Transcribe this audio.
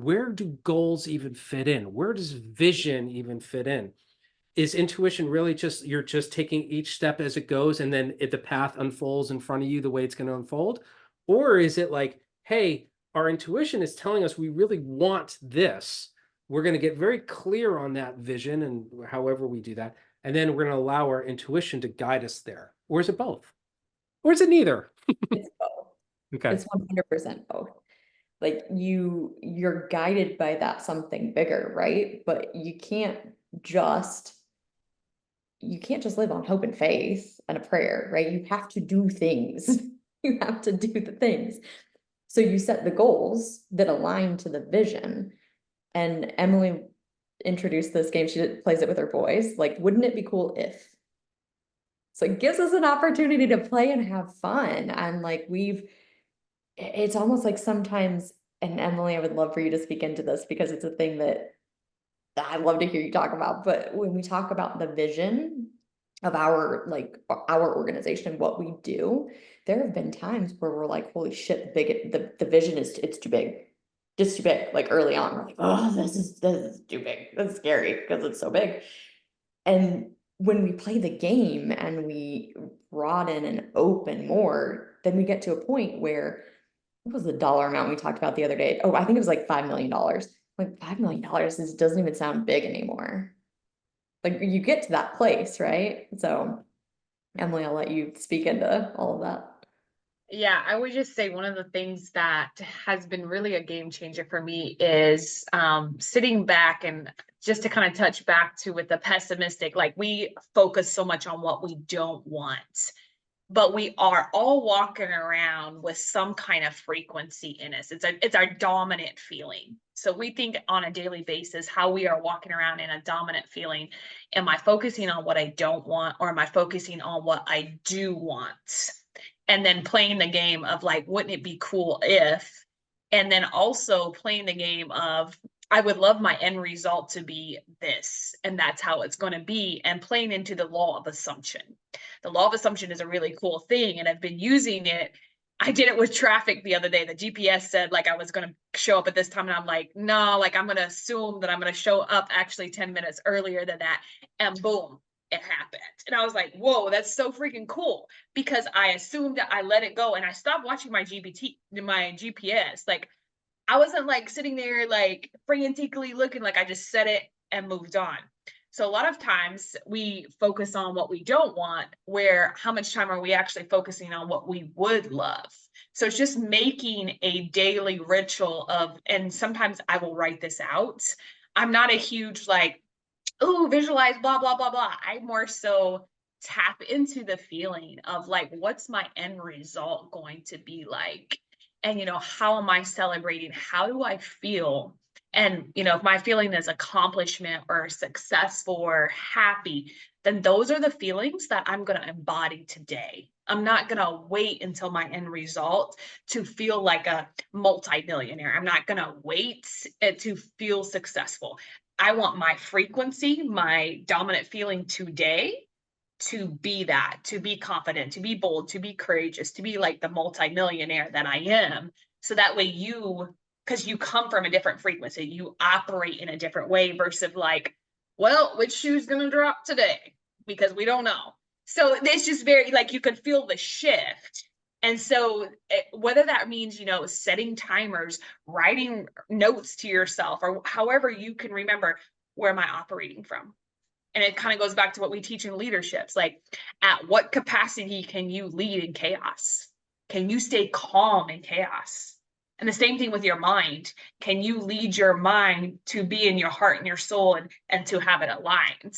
where do goals even fit in? Where does vision even fit in? Is intuition really just, you're just taking each step as it goes, and then the path unfolds in front of you the way it's going to unfold? Or is it like, hey, our intuition is telling us we really want this. We're going to get very clear on that vision, and however we do that, and then we're going to allow our intuition to guide us there. Or is it both? Or is it neither? It's both. Okay. It's 100% both. Like you're guided by that something bigger, right? But just you can't just live on hope and faith and a prayer, right? You have to do things. You have to do the things. So you set the goals that align to the vision. And Emily introduced this game. She plays it with her boys. Like, wouldn't it be cool if? So it gives us an opportunity to play and have fun. And like it's almost like sometimes, and Emily, I would love for you to speak into this because it's a thing that I love to hear you talk about. But when we talk about the vision of our organization, what we do, there have been times where we're like, holy shit, the vision it's too big. Just too big. Like early on, we're like, oh, this is too big. That's scary because it's so big. And when we play the game and we broaden and open more, then we get to a point where, what was the dollar amount we talked about the other day? Oh, I think it was like $5 million. Like $5 million doesn't even sound big anymore. Like you get to that place, right? So Emily, I'll let you speak into all of that. Yeah, I would just say one of the things that has been really a game changer for me is sitting back and just to kind of touch back to with the pessimistic, like we focus so much on what we don't want, but we are all walking around with some kind of frequency in us. It's our dominant feeling. So we think on a daily basis how we are walking around in a dominant feeling. Am I focusing on what I don't want, or am I focusing on what I do want? And then playing the game of like, wouldn't it be cool if? And then also playing the game of, I would love my end result to be this, and that's how it's going to be, and playing into the law of assumption. The law of assumption is a really cool thing, and I've been using it. I did it with traffic the other day. The GPS said like I was going to show up at this time, and I'm like, no, like I'm going to assume that I'm going to show up actually 10 minutes earlier than that, and boom, it happened. And I was like, whoa, that's so freaking cool, because I assumed that I let it go and I stopped watching my GPS. Like I wasn't like sitting there like frantically looking, like I just said it and moved on. So a lot of times we focus on what we don't want, where how much time are we actually focusing on what we would love? So it's just making a daily ritual of, and sometimes I will write this out. I'm not a huge like, oh, visualize, blah, blah, blah, blah. I more so tap into the feeling of like, what's my end result going to be like? And, how am I celebrating? How do I feel? And, if my feeling is accomplishment or successful or happy, then those are the feelings that I'm going to embody today. I'm not going to wait until my end result to feel like a multimillionaire. I'm not going to wait to feel successful. I want my frequency, my dominant feeling today to be that, to be confident, to be bold, to be courageous, to be like the multimillionaire that I am. So that way because you come from a different frequency, you operate in a different way versus like, well, which shoe's going to drop today? Because we don't know. So it's just very like you could feel the shift. And so whether that means, setting timers, writing notes to yourself, or however you can remember, where am I operating from? And it kind of goes back to what we teach in leaderships. Like, at what capacity can you lead in chaos? Can you stay calm in chaos? And the same thing with your mind. Can you lead your mind to be in your heart and your soul and to have it aligned?